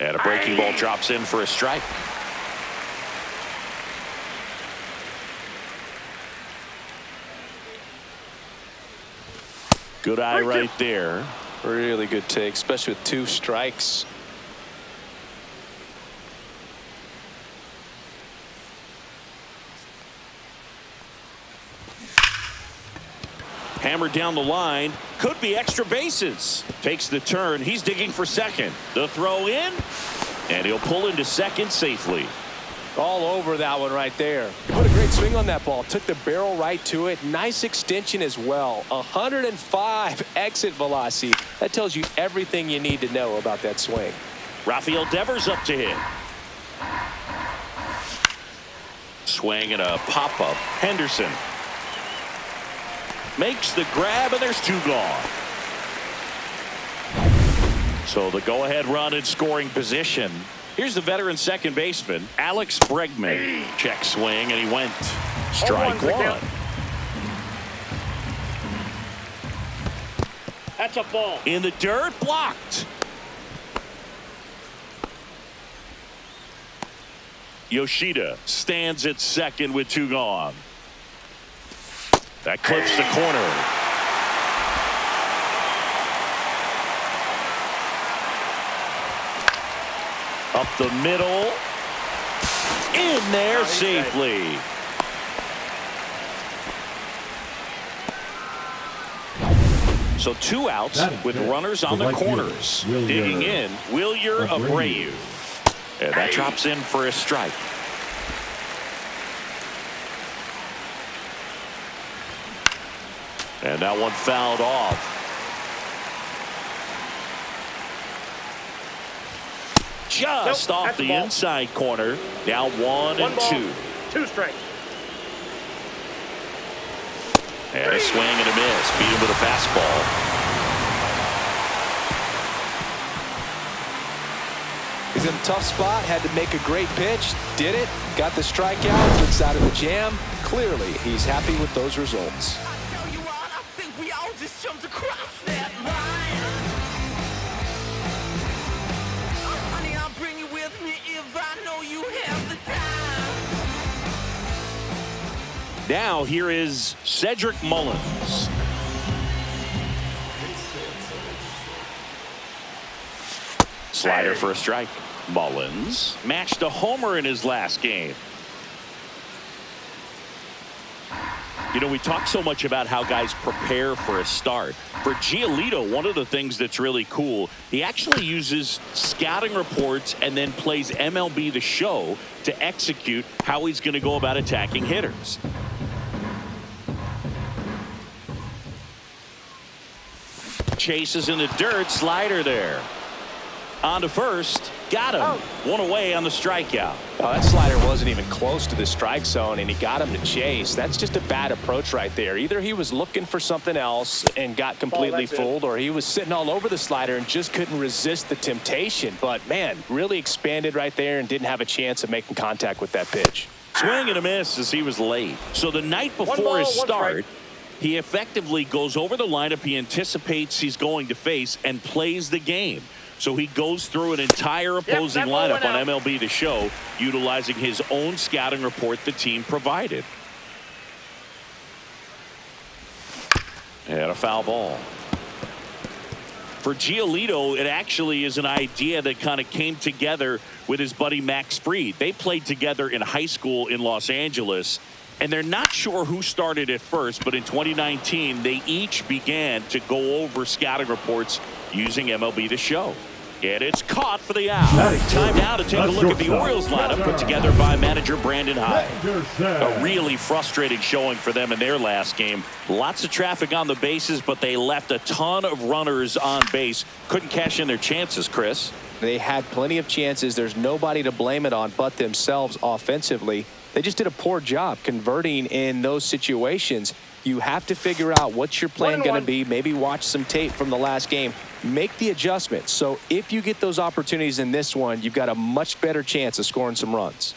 And a breaking ball drops in for a strike. Good eye right there. Really good take, especially with 2 strikes. Hammered down the line. Could be extra bases. Takes the turn. He's digging for second. The throw in. And he'll pull into second safely. All over that one right there. Put a great swing on that ball. Took the barrel right to it. Nice extension as well. 105 exit velocity. That tells you everything you need to know about that swing. Rafael Devers up to hit. Swing and a pop-up. Henderson makes the grab, and there's 2 gone. So the go-ahead run in scoring position. Here's the veteran second baseman, Alex Bregman. Check swing, and he went. Strike 1. That's a ball. In the dirt, blocked. Yoshida stands at second with 2 gone. That clips the corner. Up the middle. In there safely. So 2 outs with runners on the corners. Digging in, Wilyer Abreu. And that drops in for a strike. And that one fouled off. Just off the inside corner. Now 1 and 2. 2 strikes. And a swing and a miss. Beat him with a fastball. He's in a tough spot. Had to make a great pitch. Did it. Got the strikeout. Gets out of the jam. Clearly, he's happy with those results. Jumped across that line. Honey, I'll bring you with me if I know you have the time. Now here is Cedric Mullins. Slider for a strike. Mullins matched a homer in his last game. You know, we talk so much about how guys prepare for a start. For Giolito, one of the things that's really cool, he actually uses scouting reports and then plays MLB The Show to execute how he's going to go about attacking hitters. Chases in the dirt, slider there. On to first, got him. One away on the strikeout. Oh, that slider wasn't even close to the strike zone, and he got him to chase. That's just a bad approach right there. Either he was looking for something else and got completely fooled, or he was sitting all over the slider and just couldn't resist the temptation. But, man, really expanded right there and didn't have a chance of making contact with that pitch. Swing and a miss as he was late. So the night before his start, he effectively goes over the lineup he anticipates he's going to face and plays the game. So he goes through an entire opposing lineup on MLB The Show, utilizing his own scouting report the team provided. And a foul ball. For Giolito, it actually is an idea that kind of came together with his buddy Max Fried. They played together in high school in Los Angeles, and they're not sure who started it first, but in 2019, they each began to go over scouting reports using MLB The Show. And it's caught for the out. Time now to take a look at the Orioles lineup put together by manager Brandon Hyde. A really frustrating showing for them in their last game. Lots of traffic on the bases, but they left a ton of runners on base. Couldn't cash in their chances, Chris. They had plenty of chances. There's nobody to blame it on but themselves offensively. They just did a poor job converting in those situations. You have to figure out what's your plan going to be. Maybe watch some tape from the last game. Make the adjustment. So if you get those opportunities in this one, you've got a much better chance of scoring some runs.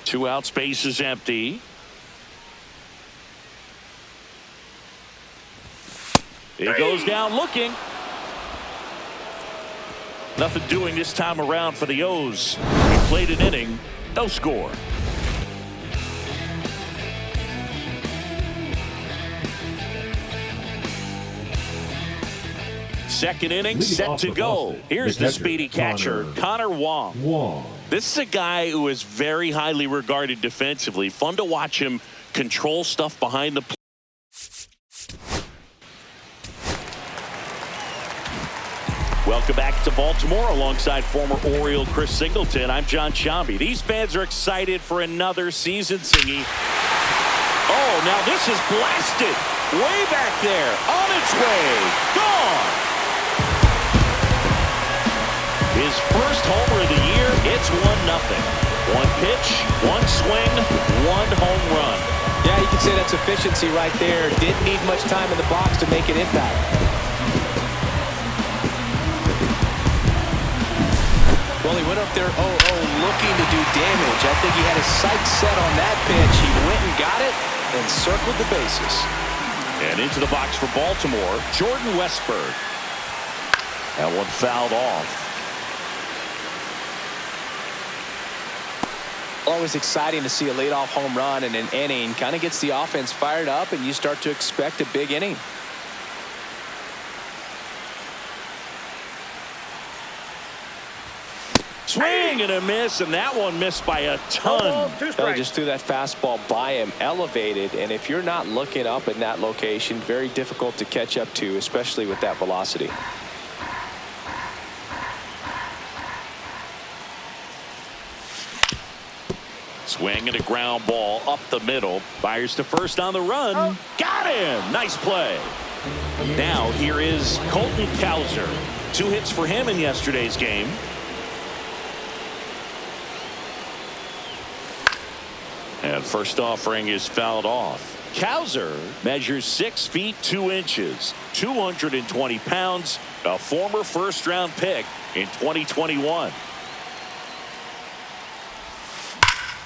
Two out, space is empty. He goes down looking. Nothing doing this time around for the O's. He played an inning, no score. Second inning set to go. Here's the speedy catcher, Connor Wong. This is a guy who is very highly regarded defensively. Fun to watch him control stuff behind the plate. Welcome back to Baltimore alongside former Oriole Chris Singleton. I'm John Shambi. These fans are excited for another season, Singy. Oh, now this is blasted. Way back there. On its way. Gone. His first homer of the year. It's 1-0. One pitch, one swing, one home run. Yeah, you can say that's efficiency right there. Didn't need much time in the box to make an impact. Well, he went up there 0-0 looking to do damage. I think he had his sights set on that pitch. He went and got it and circled the bases. And into the box for Baltimore, Jordan Westburg. That one fouled off. Always exciting to see a leadoff home run in an inning. Kind of gets the offense fired up, and you start to expect a big inning. Swing and a miss, and that one missed by a ton. They just threw that fastball by him, elevated, and if you're not looking up in that location, very difficult to catch up to, especially with that velocity. Swing and a ground ball up the middle. Fires to first on the run. Got him. Nice play. Now here is Colton Cowser. 2 hits for him in yesterday's game. And first offering is fouled off. Cowser measures 6 feet 2 inches, 220 pounds, a former first-round pick in 2021.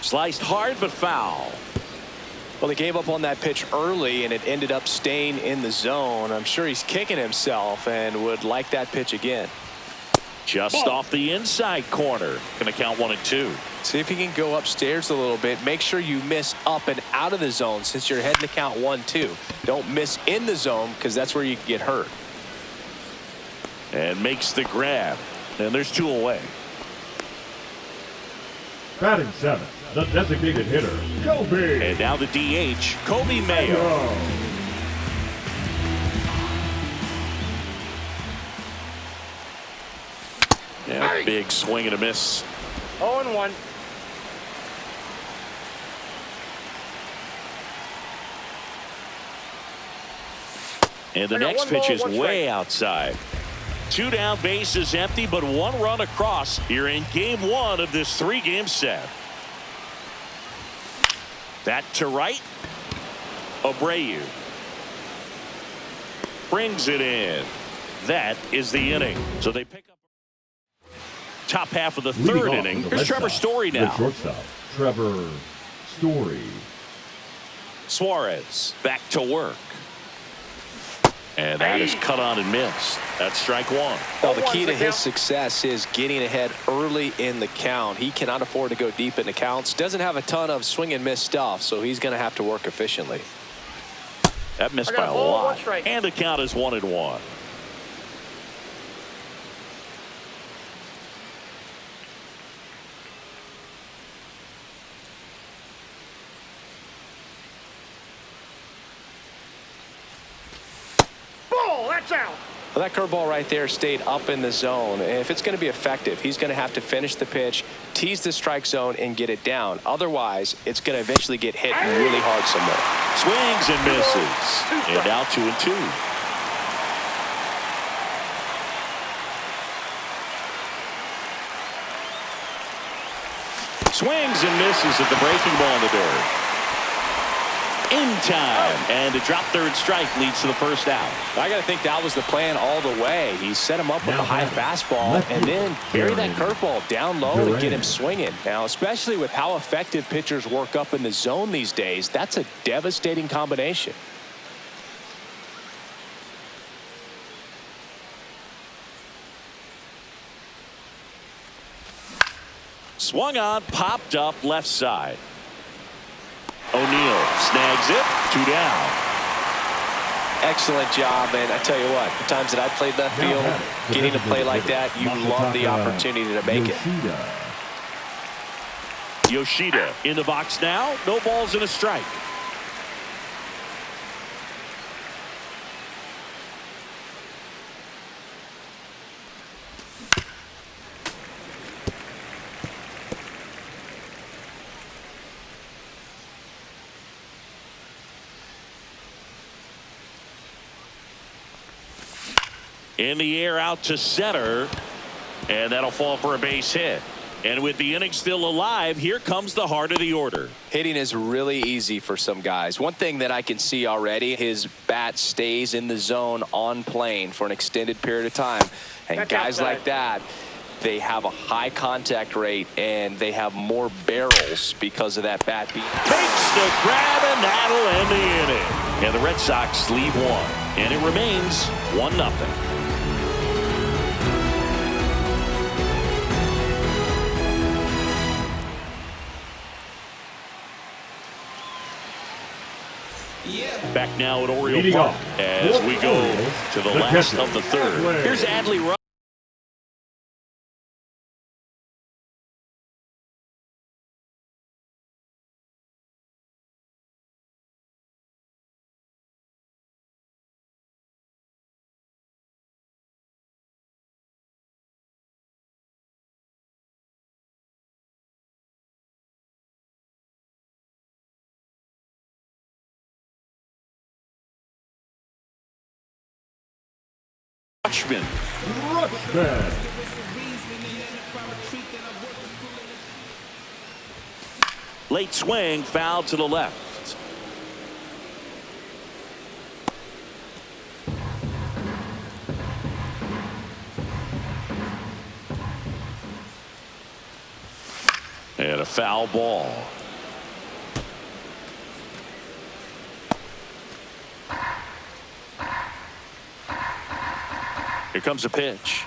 Sliced hard but foul. Well, he gave up on that pitch early, and it ended up staying in the zone. I'm sure he's kicking himself and would like that pitch again. Just off the inside corner. Going to count 1 and 2. See if he can go upstairs a little bit. Make sure you miss up and out of the zone since you're heading to count 1-2. Don't miss in the zone because that's where you can get hurt. And makes the grab. And there's 2 away. Batting 7, the designated hitter, Kobe. And now the DH, Kobe Mayo. Yeah, big swing and a miss. 0-1. And the next pitch is way outside. 2 down, bases empty, but 1 run across here in game 1 of this 3-game set. That to right. Abreu brings it in. That is the inning. So they pick up top half of the 3rd inning. Here's Trevor Story now. The shortstop, Trevor Story. Suarez back to work. And that is cut on and missed. That's strike 1. Well, the key to his success is getting ahead early in the count. He cannot afford to go deep in the counts. Doesn't have a ton of swing and miss stuff, so he's going to have to work efficiently. That missed by a lot. And the count is 1-1. Out. Well, that curveball right there stayed up in the zone. And if it's going to be effective, he's going to have to finish the pitch, tease the strike zone, and get it down. Otherwise, it's going to eventually get hit really hard somewhere. Swings and misses. And now 2-2. Swings and misses at the breaking ball in the dirt. In time, and a drop third strike leads to the first out. I got to think that was the plan all the way. He set him up with a high fastball and then bury that curveball down low and get him swinging. Now, especially with how effective pitchers work up in the zone these days, that's a devastating combination. Swung on, popped up left side. O'Neill snags it. 2 down. Excellent job, and I tell you what, the times that I played left field, getting a play like that, you love the opportunity to make it. Yoshida in the box now. No balls and a strike. In the air out to center, and that'll fall for a base hit. And with the inning still alive, here comes the heart of the order. Hitting is really easy for some guys. One thing that I can see already, his bat stays in the zone on plane for an extended period of time. And guys like that, they have a high contact rate and they have more barrels because of that bat beat. Makes the grab, and that'll end the inning. And the Red Sox lead 1, and it remains 1-0. Back now at Oriole Park as we go to the last of the third. Here's Adley Rutschman. Late swing, foul to the left. And a foul ball. Here comes a pitch.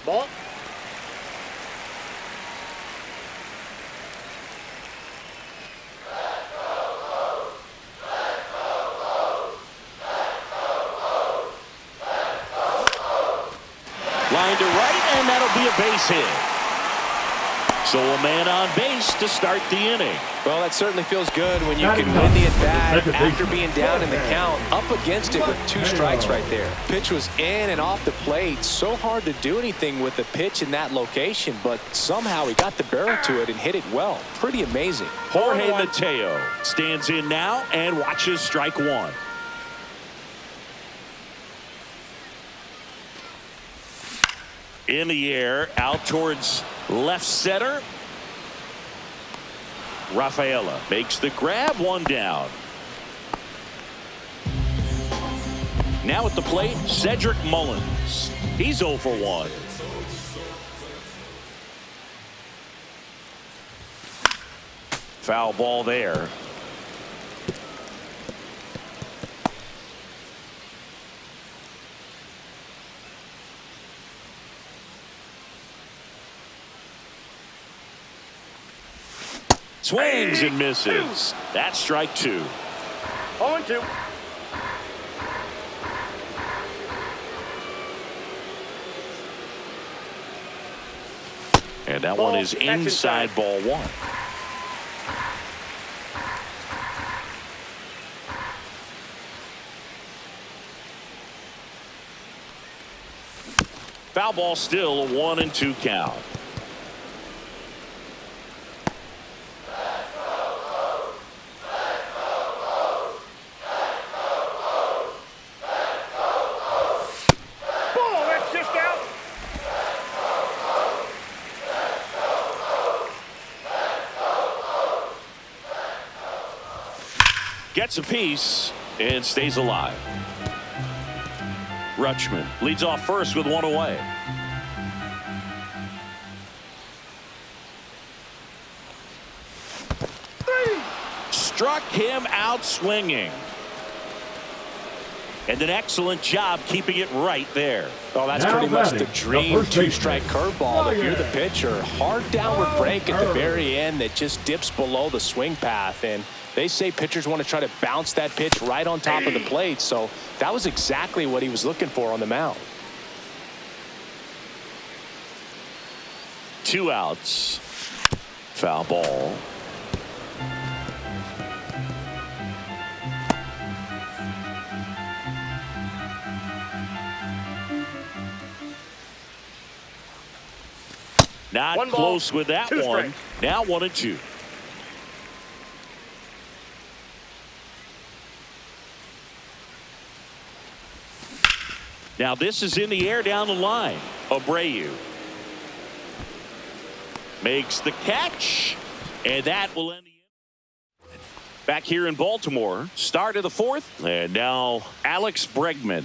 Ball. Line to right, and that'll be a base hit. So a man on base to start the inning. Well, that certainly feels good when you can win the at-bat after being down in the count, up against it with 2 strikes right there. Pitch was in and off the plate. So hard to do anything with the pitch in that location, but somehow he got the barrel to it and hit it well. Pretty amazing. Jorge Mateo stands in now and watches strike 1. In the air, out towards left center. Rafaela makes the grab, 1 down. Now at the plate, Cedric Mullins. He's 0 for 1. Foul ball there. Swings and misses. That's strike 2. 0-2. And that one is inside, ball 1. Foul ball, still a 1-2 count. Gets a piece and stays alive. Rutschman leads off first with 1 away. Struck him out swinging. And an excellent job keeping it right there. Oh, that's Now pretty much the batting, dream the first baseman. two-strike curveball. If you're the pitcher, hard downward break at the very end that just dips below the swing path. And they say pitchers want to try to bounce that pitch right on top of the plate. So that was exactly what he was looking for on the mound. 2 outs. Foul ball. Not One ball, close with that 2 one. strikes. Now 1-2. Now this is in the air down the line. Abreu makes the catch, and that will end the inning. Back here in Baltimore, start of the 4th, and now Alex Bregman.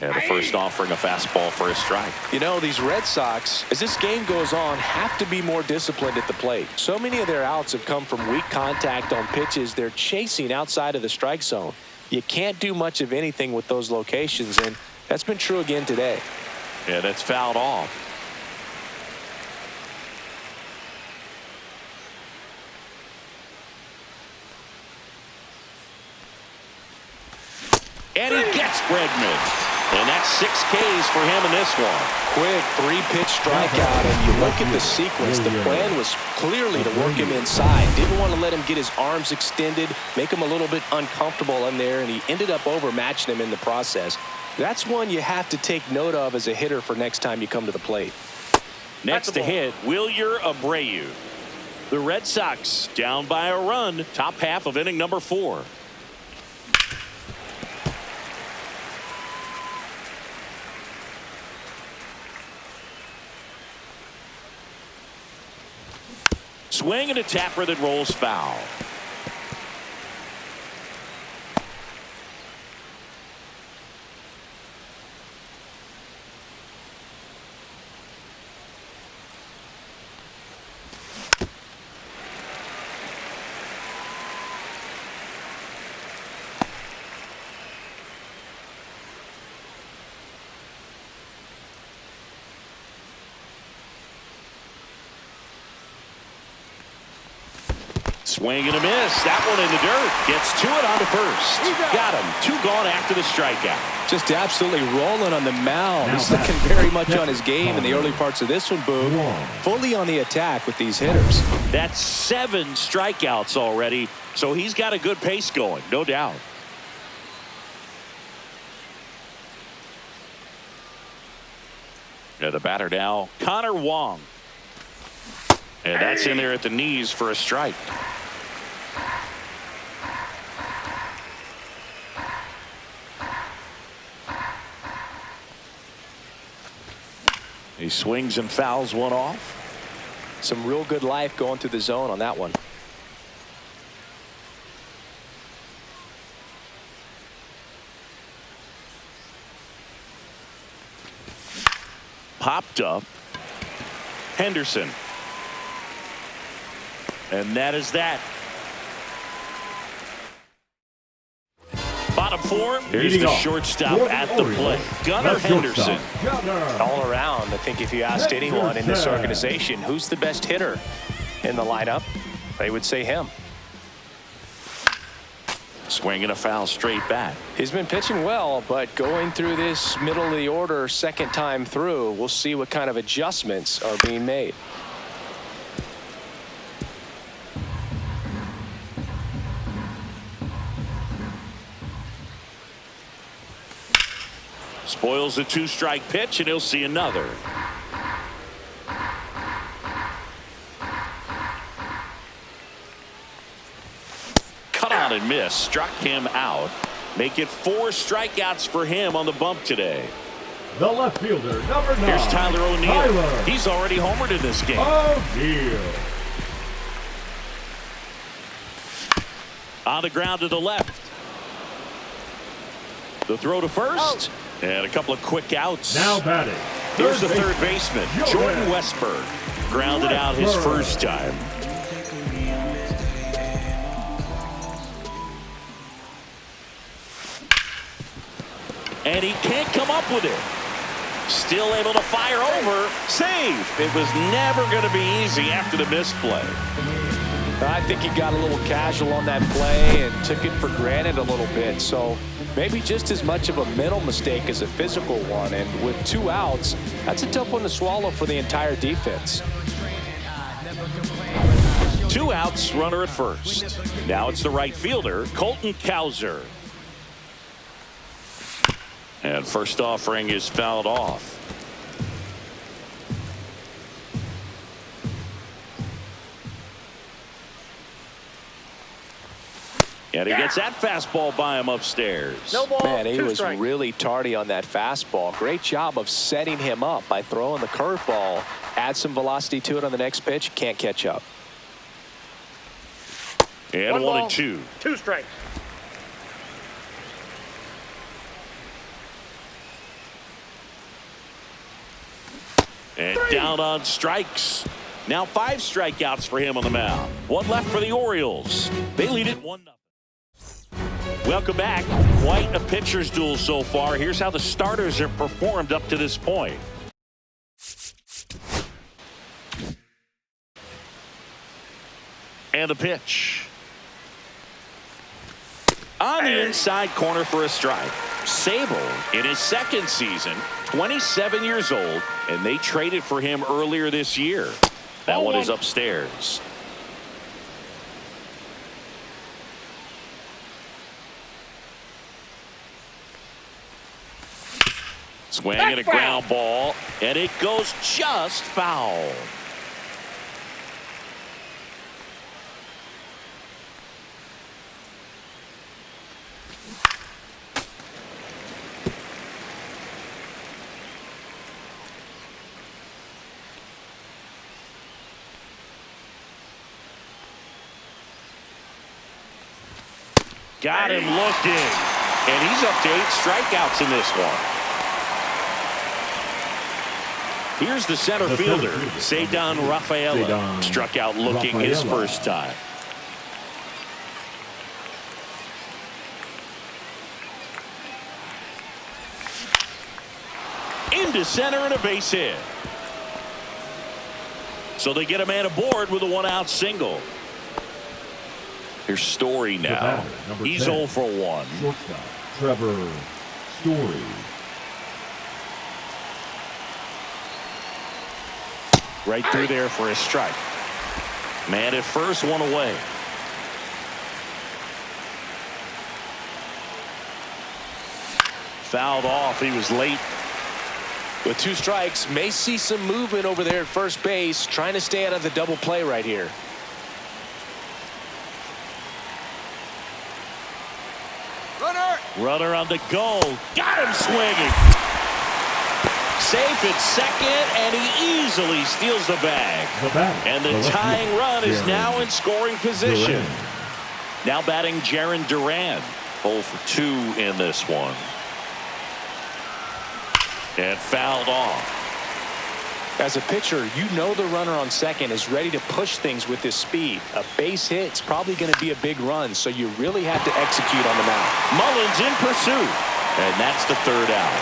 And the first offering a fastball for a strike. You know, these Red Sox, as this game goes on, have to be more disciplined at the plate. So many of their outs have come from weak contact on pitches they're chasing outside of the strike zone. You can't do much of anything with those locations, and that's been true again today. Yeah, that's fouled off. And he gets Bregman. And that's 6 Ks for him in this one. Quick 3-pitch strikeout, and you look at the sequence. The plan was clearly to work him inside. Didn't want to let him get his arms extended, make him a little bit uncomfortable in there, and he ended up overmatching him in the process. That's one you have to take note of as a hitter for next time you come to the plate. Next to hit, Wilyer Abreu. The Red Sox down by a run, top half of inning number 4. Swing and a tapper that rolls foul. Swing and a miss. That one in the dirt. Gets to it on the first. Got him. 2 gone after the strikeout. Just absolutely rolling on the mound. He's looking very much on his game in the early parts of this one, Boog. Fully on the attack with these hitters. That's 7 strikeouts already, so he's got a good pace going, no doubt. And the batter now, Connor Wong. And that's in there at the knees for a strike. He swings and fouls one off. Some real good life going through the zone on that one. Popped up. Henderson. And that is that. Bottom 4. Here's Leading the off shortstop for the at the Orioles, plate. Gunnar that's Henderson. shortstop, Gunnar. All around, I think if you asked anyone in this organization who's the best hitter in the lineup, they would say him. Swinging a foul straight back. He's been pitching well, but going through this middle of the order second time through, we'll see what kind of adjustments are being made. Spoils the 2-strike pitch, and he'll see another. Cut out and miss. Struck him out. Make it 4 strikeouts for him on the bump today. The left fielder, number 9. Here's Tyler O'Neill. Tyler. He's already homered in this game. O'Neill. On the ground to the left. The throw to first. And a couple of quick outs. Now batting, Here's the third baseman, Jordan Westburg. Grounded out his first time. And he can't come up with it. Still able to fire over. Save. It was never going to be easy after the misplay. I think he got a little casual on that play and took it for granted a little bit. So maybe just as much of a mental mistake as a physical one. And with 2 outs, that's a tough one to swallow for the entire defense. 2 outs, runner at first. Now it's the right fielder, Colton Cowser. And first offering is fouled off. And he gets that fastball by him upstairs. No ball. Man, he 2 was strikes. really tardy on that fastball. Great job of setting him up by throwing the curveball. Add some velocity to it on the next pitch. Can't catch up. And 1 1 ball, and 2. 2 strikes. And down on strikes. Now 5 strikeouts for him on the mound. 1 left for the Orioles. They lead it 1-0. Welcome back. Quite a pitcher's duel so far. Here's how the starters have performed up to this point. And a pitch. On the inside corner for a strike. Sable in his 2nd season, 27 years old, and they traded for him earlier this year. That one is upstairs. Swinging a ground ball, and it goes just foul. Got him looking, and he's up to 8 strikeouts in this one. Here's the center fielder, Ceddanne Rafaela. Struck out looking his first time. Into center and a base hit. So they get a man aboard with a 1-out single. Here's Story now. He's 0 for 1. Shortstop, Trevor Story. Right through there for a strike. Man at first, 1 away. Fouled off. He was late. With 2 strikes, may see some movement over there at first base, trying to stay out of the double play right here. Runner on the go. Got him swinging. Safe at second, and he easily steals the bag. And the tying run is now in scoring position. Now batting Jarren Duran. 0 for 2 in this one. And fouled off. As a pitcher, you know the runner on second is ready to push things with his speed. A base hit's probably going to be a big run, so you really have to execute on the mound. Mullins in pursuit, and that's the 3rd out.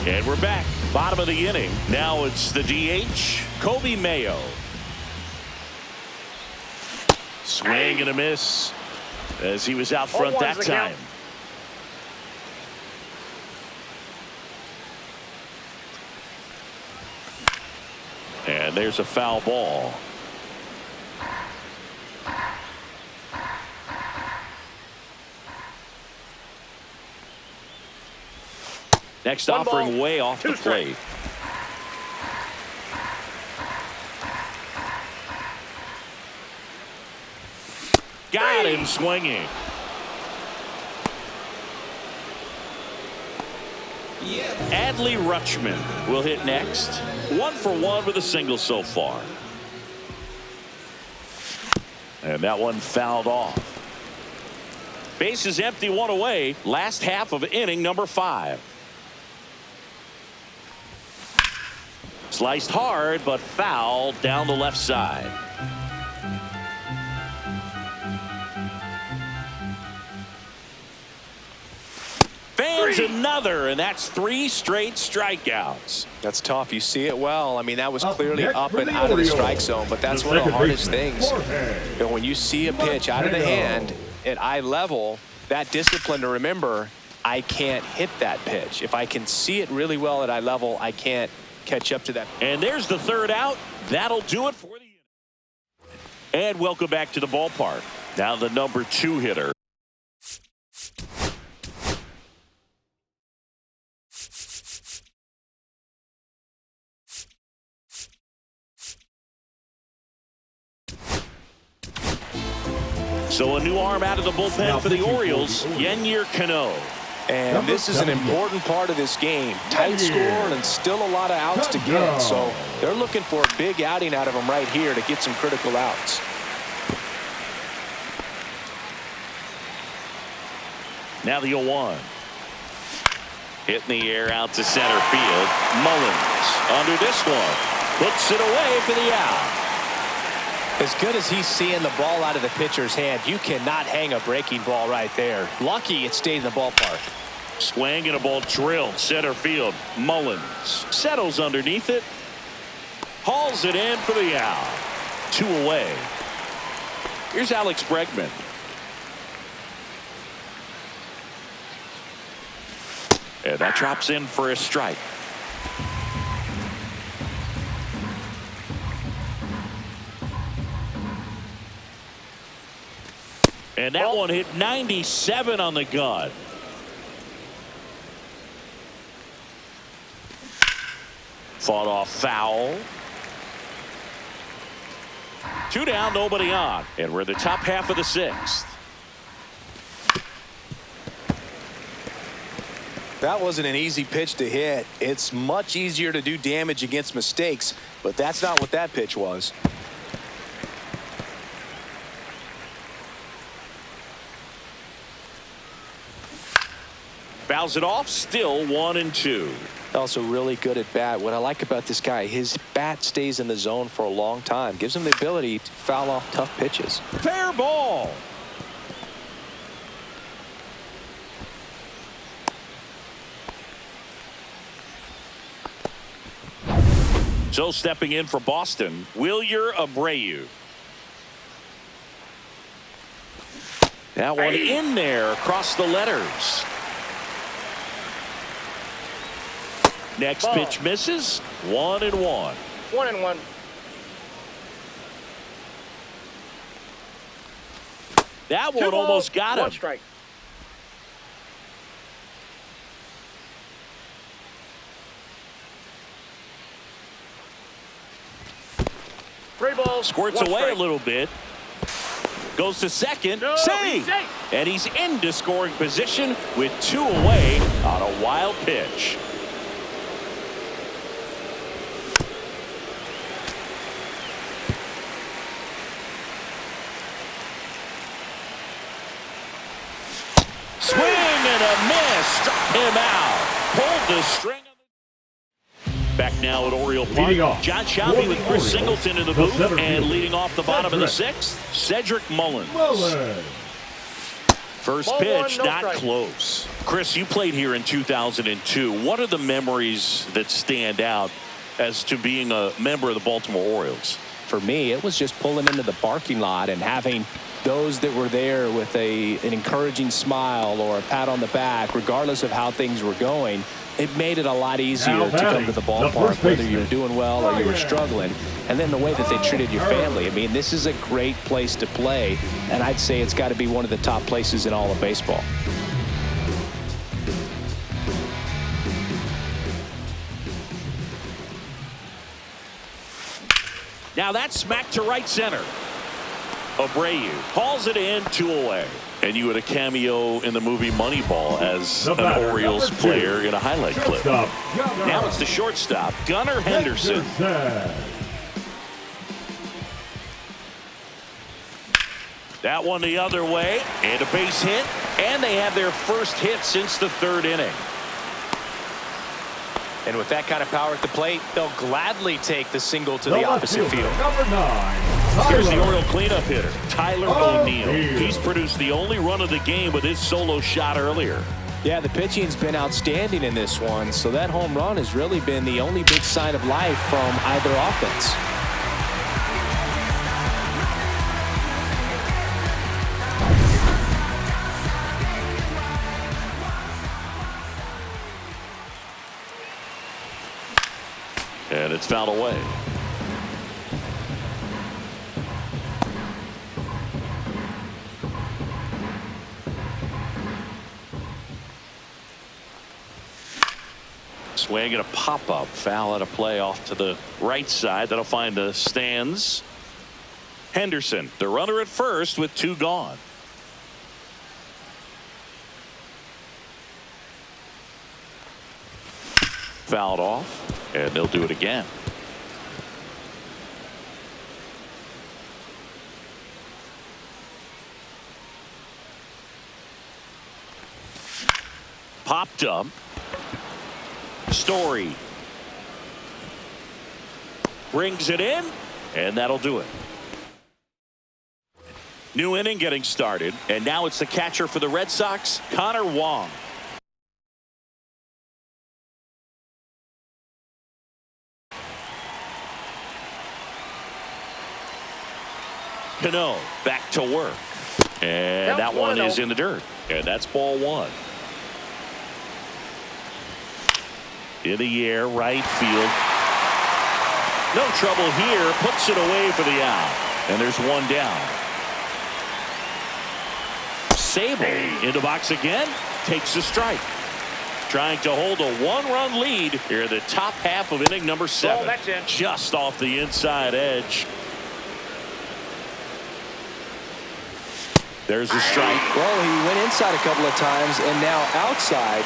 And we're back. Bottom of the inning. Now it's the DH, Kobe Mayo. Swing and a miss as he was out front that time. And there's a foul ball. Next offering way off the plate. Got him swinging. Adley Rutschman will hit next. 1 for 1 with a single so far. And that one fouled off. Base is empty, 1 away. Last half of inning number 5. Sliced hard, but foul down the left side. Fans another, and that's 3 straight strikeouts. That's tough. You see it well. I mean, that was Up clearly next up for and the out of the Orioles, strike zone, but that's the one of the second hardest baseman, things. Jorge. You know, when you see a pitch out of the Mateo. hand at eye level, that discipline to remember, I can't hit that pitch. If I can see it really well at eye level, I can't catch up to that. And there's the 3rd out. That'll do it for the inning. And welcome back to the ballpark. Now the number 2 hitter. So a new arm out of the bullpen for the Orioles, Yennier Cano. And this is an important part of this game. Tight score and still a lot of outs to get. So they're looking for a big outing out of him right here to get some critical outs. Now the 0-1. Hit in the air out to center field. Mullins under this one. Puts it away for the out. As good as he's seeing the ball out of the pitcher's hand, you cannot hang a breaking ball right there. Lucky it stayed in the ballpark. Swing and a ball drilled center field. Mullins settles underneath it. Hauls it in for the out. 2 away. Here's Alex Bregman. And that drops in for a strike. And that one hit 97 on the gun. Fought off foul. 2 down, nobody on. And we're in the top half of the 6th. That wasn't an easy pitch to hit. It's much easier to do damage against mistakes, but that's not what that pitch was. Fouls it off, still 1-2. Also really good at bat. What I like about this guy, his bat stays in the zone for a long time. Gives him the ability to foul off tough pitches. Fair ball. So stepping in for Boston, Wilyer Abreu. That one in there across the letters. Next Ball. pitch misses. 1-1. 1-1. That 2 one balls, almost got 1 him. strike. Three balls. Squirts 1 away strike. a little bit. Goes to second. No, Save. he's safe. And he's into scoring position with 2 away on a wild pitch. Swing and a miss. Struck him out. Pulled the string. Back now at Oriole Leading Park, off John for Shelby the with Chris Orioles, Singleton in the the booth, center and fielder, leading off the bottom of the Cedric. 6th, Cedric Mullins. Mullins. First Ball pitch, 1, no not strike. close. Chris, you played here in 2002. What are the memories that stand out as to being a member of the Baltimore Orioles? For me, it was just pulling into the parking lot and having those that were there with an encouraging smile or a pat on the back, regardless of how things were going. It made it a lot easier Now to come to the batting, the ballpark, first whether baseman, you were doing well or you were Ryan. struggling. And then the way that they treated your family. I mean, this is a great place to play, and I'd say it's got to be one of the top places in all of baseball. Now that's smacked to right center. Abreu hauls it in, 2 away. And you had a cameo in the movie Moneyball as an batter, Orioles number 2, player in a highlight clip. Shortstop, Now it's the shortstop, Gunnar Henderson. That one the other way, and a base hit, and they have their first hit since the 3rd inning. And with that kind of power at the plate, they'll gladly take the single to the left opposite fielder, field. Number 9. Here's the Tyler Oriole cleanup hitter, Tyler O'Neill. He's produced the only run of the game with his solo shot earlier. Yeah, the pitching's been outstanding in this one, so that home run has really been the only big sign of life from either offense. And it's fouled away. Swing and a pop-up. Foul at a play off to the right side. That'll find the stands. Henderson, the runner at first with 2 gone. Fouled off, and they'll do it again. Popped up. Story brings it in, and that'll do it. New inning getting started, and now it's the catcher for the Red Sox, Connor Wong. Cano back to work, and that one is in the dirt, and that's ball 1. In the air, right field. No trouble here. Puts it away for the out. And there's 1 down. Sable in the box again. Takes a strike. Trying to hold a 1-run lead here in the top half of inning number 7. that's in. Just off the inside edge. There's a strike. Well, he went inside a couple of times, and now outside.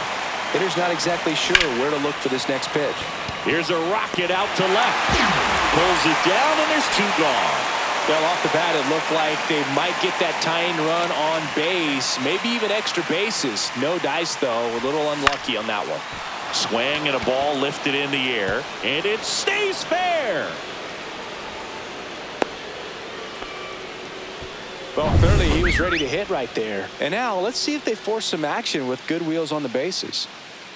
Hitter's not exactly sure where to look for this next pitch. Here's a rocket out to left. Pulls it down, and there's 2 gone. Well, off the bat, it looked like they might get that tying run on base, maybe even extra bases. No dice, though. A little unlucky on that one. Swing and a ball lifted in the air, and it stays fair. Well, clearly he was ready to hit right there. And now let's see if they force some action with good wheels on the bases.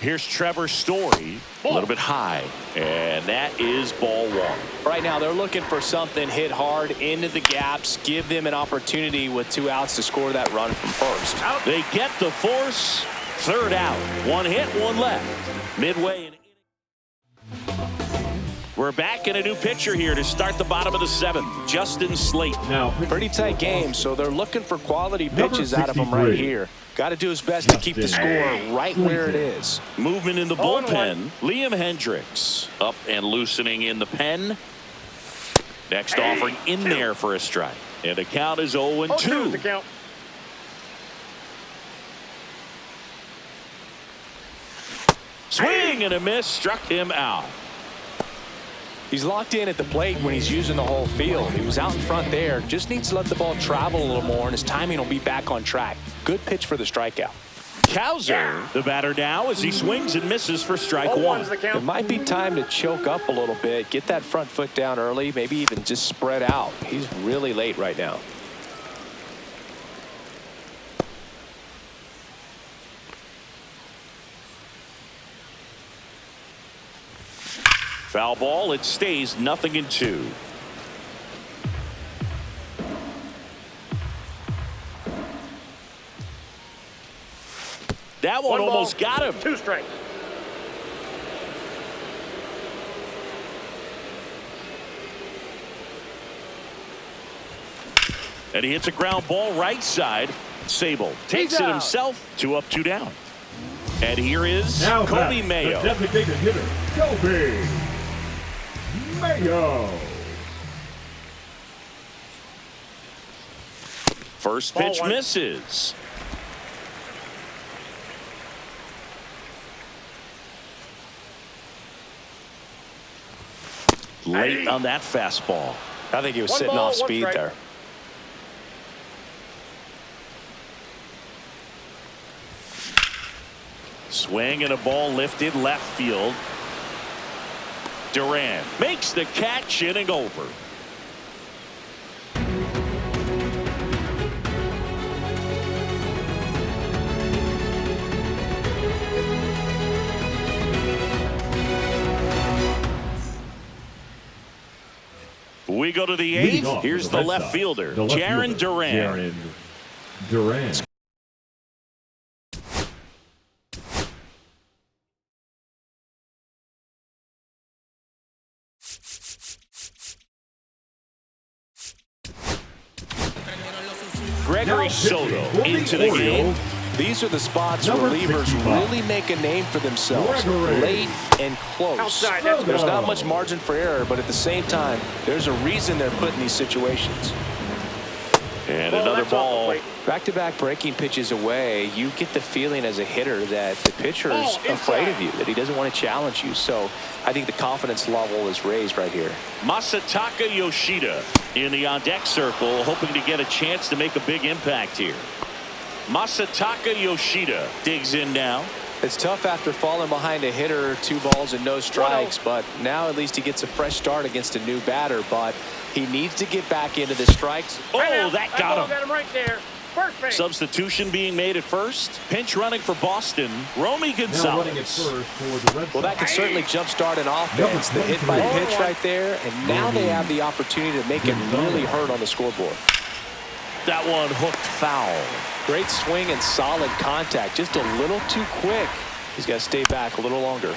Here's Trevor Story, a little bit high, and that is ball 1. Right now they're looking for something hit hard into the gaps, give them an opportunity with 2 outs to score that run from first. They get the force. 3rd out. 1 hit, 1 left. Midway in. We're back in a new pitcher here to start the bottom of the 7th. Justin Slate. Now, Pretty tight game, so they're looking for quality pitches out of him right here. Got to do his best to keep the score right where it is. Movement in the bullpen. Liam Hendricks up and loosening in the pen. Next offering in there for a strike. And the count is 0-2. The count. Swing and a miss. Struck him out. He's locked in at the plate when he's using the whole field. He was out in front there. Just needs to let the ball travel a little more, and his timing will be back on track. Good pitch for the strikeout. Cowser, the batter now, as he swings and misses for strike 1. It might be time to choke up a little bit, get that front foot down early, maybe even just spread out. He's really late right now. Foul ball. It stays 0-2. That one almost got him. 2 strikes. And he hits a ground ball right side. Sable takes it himself. 2 up, 2 down. And here is now Kobe back, Mayo. the designated hitter, Kobe Mayo. First pitch misses. Late on that fastball. I think he was sitting off speed there. Swing and a ball lifted left field. Duran makes the catch, inning over. We go to the eighth. Here's the left fielder, Jaron Duran. Gregory Soto into the game. These are the spots where relievers really make a name for themselves, late and close. Outside, There's not much margin for error, but at the same time, there's a reason they're put in these situations. And another ball. Back-to-back breaking pitches away, you get the feeling as a hitter that the pitcher is afraid of you, that he doesn't want to challenge you. So I think the confidence level is raised right here. Masataka Yoshida in the on-deck circle, hoping to get a chance to make a big impact here. Masataka Yoshida digs in now. It's tough after falling behind a hitter, 2 balls and no strikes, but now at least he gets a fresh start against a new batter, but he needs to get back into the strikes. Oh, that got him. Got him right there. First base. Substitution being made at first. Pinch running for Boston, Romy Now running at Gonzalez. first for the Red Sox. Well, that can certainly jumpstart an offense. The hit by pitch right there, and now they have the opportunity to make it really hurt on the scoreboard. That one hooked foul. Great swing and solid contact. Just a little too quick. He's got to stay back a little longer.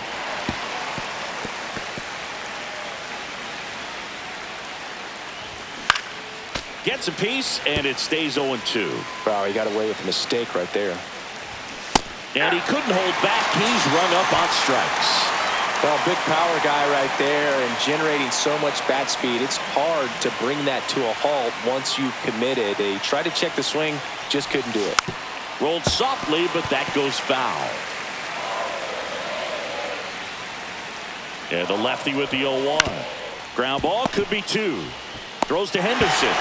Gets a piece, and it stays 0-2. Wow, he got away with a mistake right there. And he couldn't hold back. He's rung up on strikes. Well, big power guy right there and generating so much bat speed. It's hard to bring that to a halt once you've committed. He tried to check the swing, just couldn't do it. Rolled softly, but that goes foul. And the lefty with the 0-1. Ground ball, could be 2. Throws to Henderson.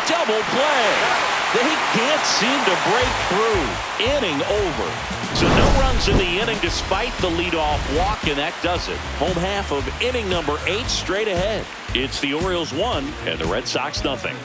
Double play. They can't seem to break through. Inning over. So no runs in the inning despite the leadoff walk, and that does it. Home half of inning number 8 straight ahead. It's the Orioles 1 and the Red Sox nothing.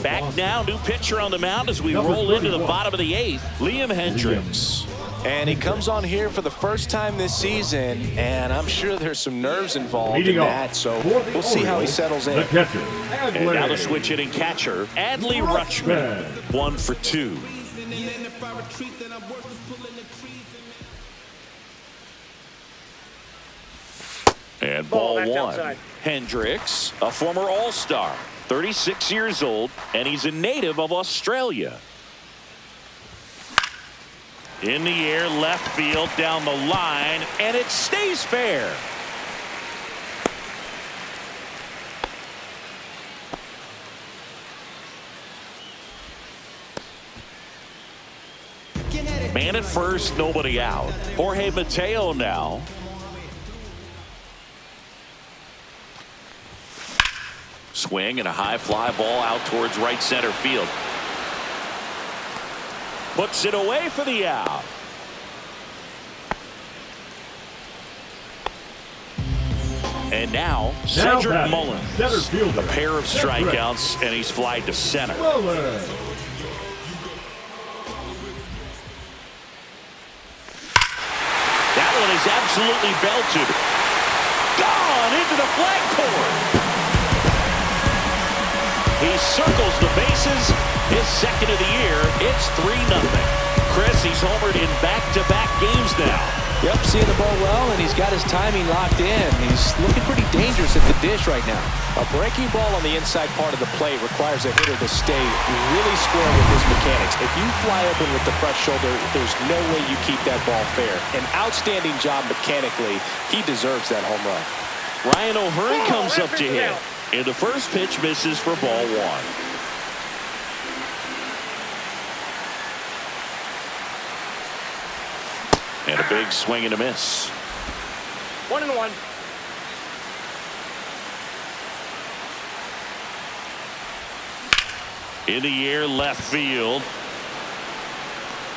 Back now, new pitcher on the mound as we roll into the bottom of the 8th, Liam Hendricks. And he comes on here for the first time this season, and I'm sure there's some nerves involved in that, so we'll see how he settles in. The catcher, And now the switch hitting catcher, Adley Rutschman, 1 for 2. And ball that's 1. outside. Hendricks, a former All-Star, 36 years old, and he's a native of Australia. In the air, left field, down the line, and it stays fair. Man at first, nobody out. Jorge Mateo now. Swing and a high fly ball out towards right center field. Puts it away for the out. And now Cedric Mullins. A pair of strikeouts, and he's flied to center. That one is absolutely belted. Gone into the flagpole. He circles the bases. His second of the year. It's 3-0. Chris, he's homered in back-to-back games now. Yep, seeing the ball well, and he's got his timing locked in. He's looking pretty dangerous at the dish right now. A breaking ball on the inside part of the plate requires a hitter to stay really square with his mechanics. If you fly open with the front shoulder, there's no way you keep that ball fair. An outstanding job mechanically. He deserves that home run. Ryan O'Hearn comes up to hit. And the first pitch misses for ball 1. And a big swing and a miss. 1-1. In the air, left field.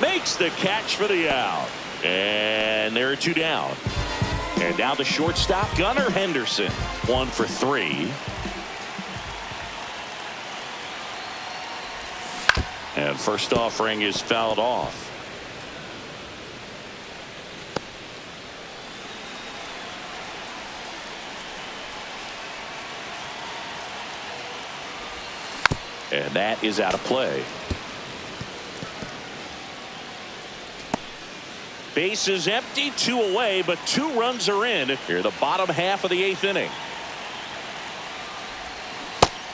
Makes the catch for the out. And there are 2 down. And now the shortstop, Gunnar Henderson. 1 for 3. And first offering is fouled off. And that is out of play. Base is empty, 2 away, but 2 runs are in here the bottom half of the 8th inning.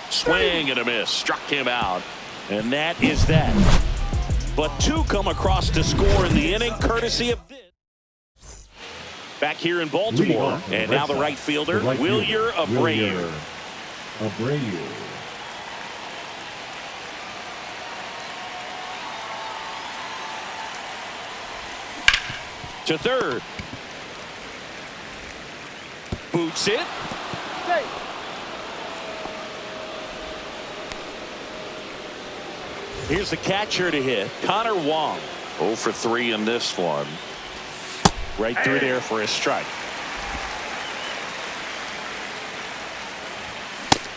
Swing and a miss, struck him out, and that is that. But 2 come across to score in the inning, courtesy of this. Back here in Baltimore, and now the right fielder, Wilyer Abreu. To third. Boots it. Here's the catcher to hit. Connor Wong. 0 for 3 in this one. Right through there for a strike.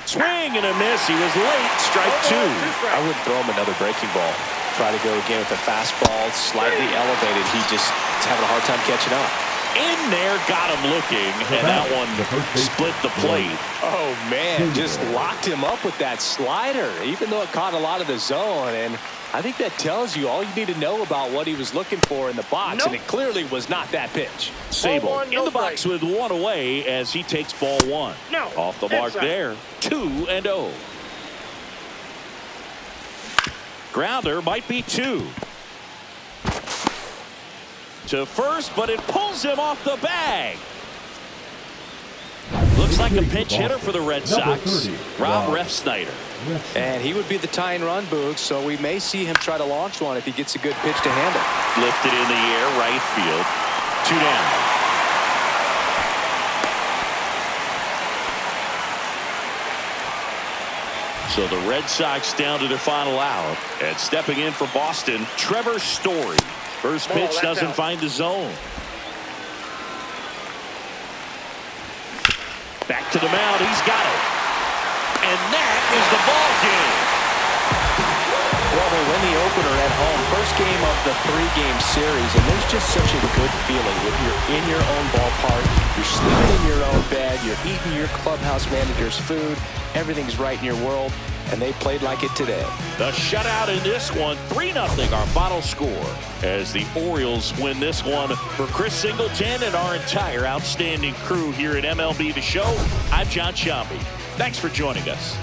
Swing and a miss. He was late. Strike 2. I would throw him another breaking ball. Try to go again with a fastball, slightly elevated. He just is having a hard time catching up. In there, got him looking, and that one split the plate. Oh, man, just locked him up with that slider, even though it caught a lot of the zone. And I think that tells you all you need to know about what he was looking for in the box, and it clearly was not that pitch. Sable in the box with 1 away as he takes ball 1. Off the mark there, 2-0. Grounder might be 2. To first, but it pulls him off the bag. Looks like a pinch hitter for the Red Sox, Rob Refsnyder. And he would be the tying run, Boog, so we may see him try to launch one if he gets a good pitch to handle. Lifted in the air, right field. 2 down. So the Red Sox down to their final out. And stepping in for Boston, Trevor Story. First pitch doesn't find the zone. Back to the mound. He's got it. And that is the ball game. Well, they win the opener at home. First game of the 3-game series. And there's just such a good feeling when you're in your own ballpark. You're sleeping in your own bed. You're eating your clubhouse manager's food. Everything's right in your world, and they played like it today. The shutout in this one, 3-0 our final score as the Orioles win this one. For Chris Singleton and our entire outstanding crew here at MLB The Show, I'm John Sciambi. Thanks for joining us.